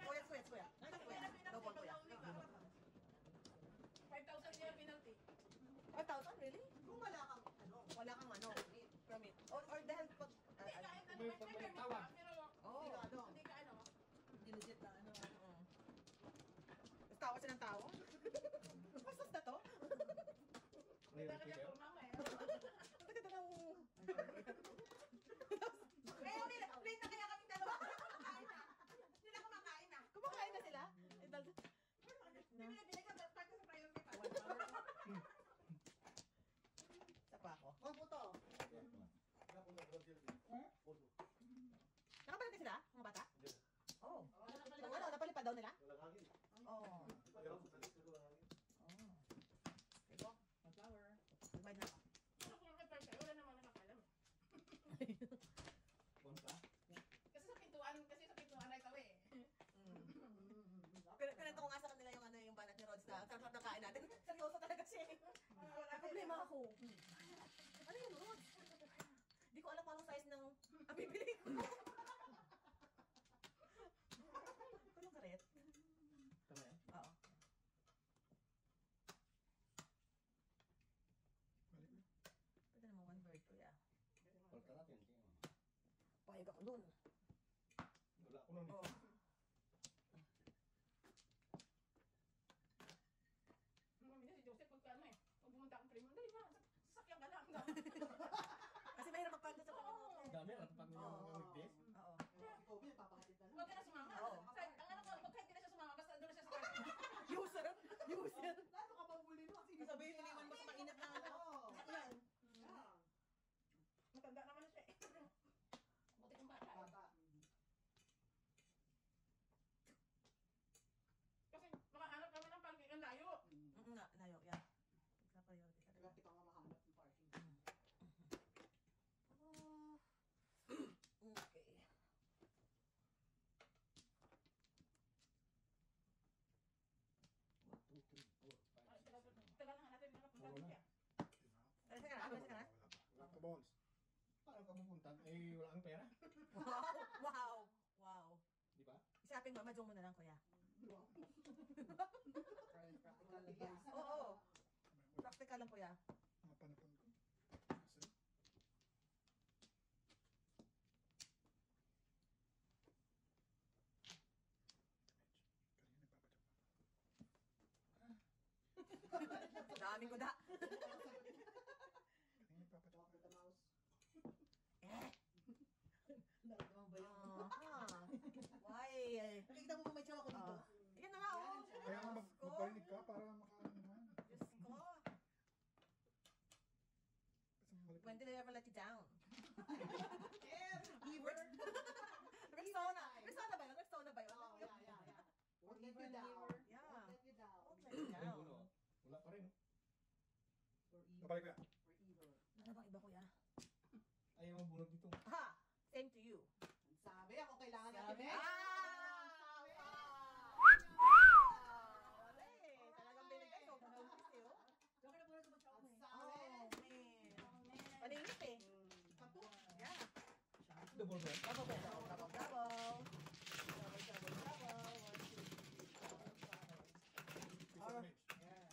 Kuya, kuya, kuya. Double, kuya. 5,000 yung penalty. 5,000, really? Kung wala kang ano, Wala kang ano, permit. Or dahil pag... Hindi ka May tawag. pero Oh, hindi ka ano, hindi ka ano. dinigit na ano. Tapos tawa siya ng tao. Bastos na to? Kaya kaya turma mo eh. Ang ganda ng... Kaya late na kaya kami dalawa. Kumakain na. Sila kumakain na. Kumakain na sila? Eh, Binigay ka sa part sa priority pa. Isa pa ako. Oh, puto. Nakabalik na sila? Mga bata? Oh. So, ano, napalipad daw nila? Oh. Ito, flower. Nagbayad na ako. Ano kung nag-park kayo? Wala naman nakakalam. Kasi sa pintuan ay tawi eh. Pinento ko nga sa kanila yung ano yung banat ni Rods na ang sarap ng kain natin. Seryoso talaga siya eh. Wala problema ako. Ano yun, Rods? Hindi ko alam kung anong size ng bibili ko. Anong karet? Tama yan? Oo. Pwede naman one bird ko, yeah. Palka natin. Payag ako dun. Wala ko nun. Oo. Mami niya si Joseph pagka ano eh. Pag pumunta akong primo, dali na. Sasakyan ka lang. Kasi mahirap magpagod sa Panginoon. Ang dami, pag Oo. weekdays. Oo. Ikaw, pinapakatid na lang. Huwag ka na sumama. Oo. Ang ano ko, kahit hindi na siya sumama, basta doon na siya sa kwarto. User! User! Lalo ka pang huli mo kasi Sabihin niliwan mo sa mainit na ano. Oo. Yan. Yeah. Matanda naman na siya eh. Buti kong bata. eh. Bata. Kasi makahanap naman ng parking ang layo. Nayo, yan. Sa priority talaga. Grabe ka nga mahanap ng parking. Oh. Okay. Ay, tagal na nga natin nakapunta dito eh. Ay, saka na, saka na. Wala ka, boss. Paano ka pupunta? Eh, wala kang pera. Wow! Wow! Wow. Di ba? Shopping mo, majong mo na lang, kuya. Practical advice. Oo. Practical lang, kuya. Mga panapon ko. Kasi, kanina nagpapadyak. Daming kuda. Kanina nagpapadyak. Walk with the mouse. Eh! Naramdaman ba yun? Why? Nakikita mo ba may tsawa ko dito? Yan na nga, oh. Kaya nga magparinig ka para makaano naman. Diyos ko. Kasi malik. When did I ever let you down? Ever. Rexona. Rexona ba yun? Rexona ba yun? Oh, yeah. Won't let you down. Yeah. Won't let you down. Won't let you Ay, down. uno. Wala pa rin. Napalik ko yan. Forever. Ano bang iba, kuya? Ayaw ang bunot dito. Ha! Same to you. Ang sabi ako kailangan natin. Sabi? Ah! Wala eh. Talagang binigay ko. Sobrang gusto oh. Joker na muna ito mag-tsawa mo eh. Oh, man. Paninip eh. Pato. Yeah. Double ba? Bravo, bravo, bravo, bravo. Bravo, bravo, bravo. 1, 2, 3, 4, 5. Alright. Yeah.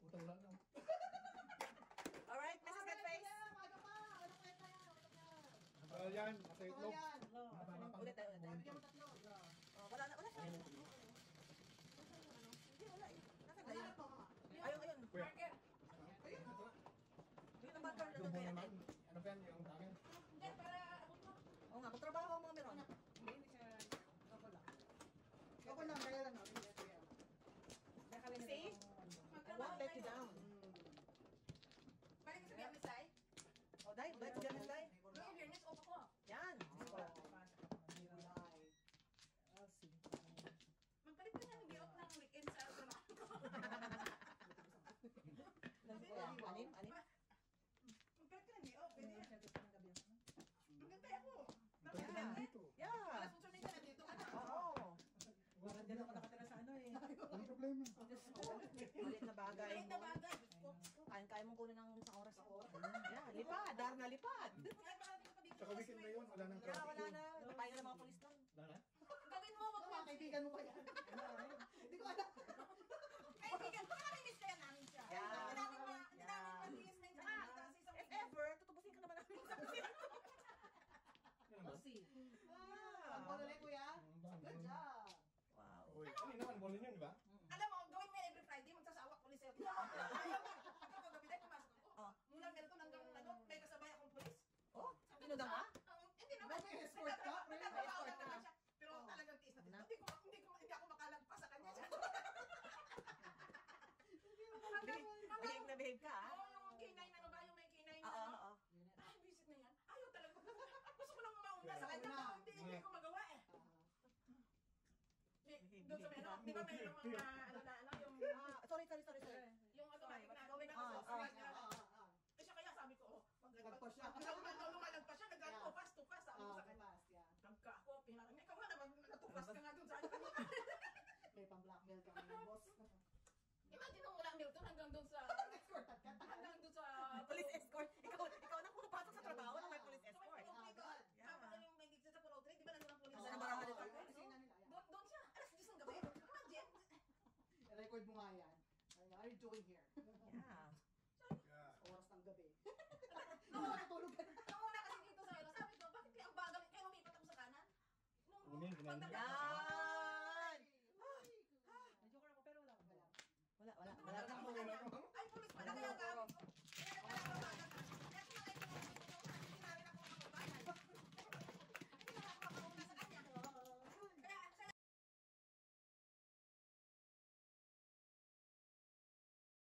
Puta, wala na. Alright, Mrs. Redface. Ano pa? Ano kwenta yan? Ano yan? Yan, nasa Ito itlog. yan. Ulit tayo, ulit tayo. Bigyan mo tatlo. Oh, wala na, wala siya. Hindi, wala eh. Nasaan ba Wala yun? na to, mama. Ayun, ayun. Kuya. Marker. Ayun. Yun ang marker na Double kaya. naman. Ano pa yan? Yung takin? Hindi, para abot mo. Oo nga, magtrabaho ang mga meron. Hindi siya. Ako lang. Ako lang, kaya lang. See? I won't let you down. Balik ka sa Biamisay. Oh, dahil, dahil, dahil, dahil. Yung in-fairness, opo ko. Yan. Magpalit ka na ng day-off ng weekend sa trabaho ko. Anim, anim. Magpalit ka ng day-off. Pwede yan. Magantay ako. Yeah. Dito. Yeah. Alas 8 na nandito ka na. Oo. Parang dyan ako nakatira sa ano eh. Anong problema? Diyos ko. Maliit na bagay. Maliit na bagay. Diyos ko. Kaya mong kunin ng isang oras. Yeah, lipad. Dar na lipad. Ay, baka hindi ko pa weekend na yun, wala nang Wala, traffic wala yun. na. Napayo na mga polis nun. Wala na? Gawin mo, wag mo. Mga kaibigan mo ba yan? Hindi ko alam. Kaibigan, baka nami-miss kaya namin siya. Yeah. Hindi namin ma-miss na yung Ah, kasi isang If ever, tutubusin ka naman namin sa Ano ba? Kasi, Ang ulit, kuya. Good job. Wow. Uy, ano naman, ball yun, di ba? Alam mo, gawin mo every Friday, magsasawa ko ulit sa'yo. Ayaw mo, kagabi tayo pumasok ako. Oh. Mula Melton hanggang may kasabay akong pulis. Oh, tinudang ka? Hindi naman. May escort ka? Nagtatrabaho lang naman siya. Pero Oh. talagang tiis na tiis. Na? Hindi ako makalagpas sa kanya. Behave na behave ka, ah. Oo, yung K9, ano ba? Yung may K9 na Oo, ano? oo. Ay, visit na yan. Ayaw talaga. Gusto ko lang mauna sa kanya. Pero hindi ko magawa eh. Doon sa may ano, di ba mayroong mga ano na ano, yung Sorry. yung automatic na gawin na Ah, kasi ah. eh siya kaya sabi ko, oh, Lagpas siya. lumalagpas siya, nag-tupas, sabi ko sa kanya. Pass, yeah. Nagka ako, pinarang, ikaw nga naman, natupas ka nga dun sa ano. May pang-blackmail ka ngayon, boss. Imagine mo mula Milton hanggang dun sa, Escorted ka. hanggang dun sa, Police escort. Ikaw na pumapasok sa trabaho na may police So, may escort. pinag-trade doon. Yeah. Tapos yung may digit sa Puro Trade, di ba nandun ang police? Nasa barahan dito? Kusina nila, yeah. Doon siya, alas 10 ng gabi. Imagine. I-record mo nga yan. What are you doing here? Yeah. Yeah. Oras ng gabi. Nung Nakatulog ka na. nung una kasi dito sa ano, sabi ko, bakit kaya ang bagal, kaya lumipat ako sa kanan? Nung Unin, pagdating Yeah. ko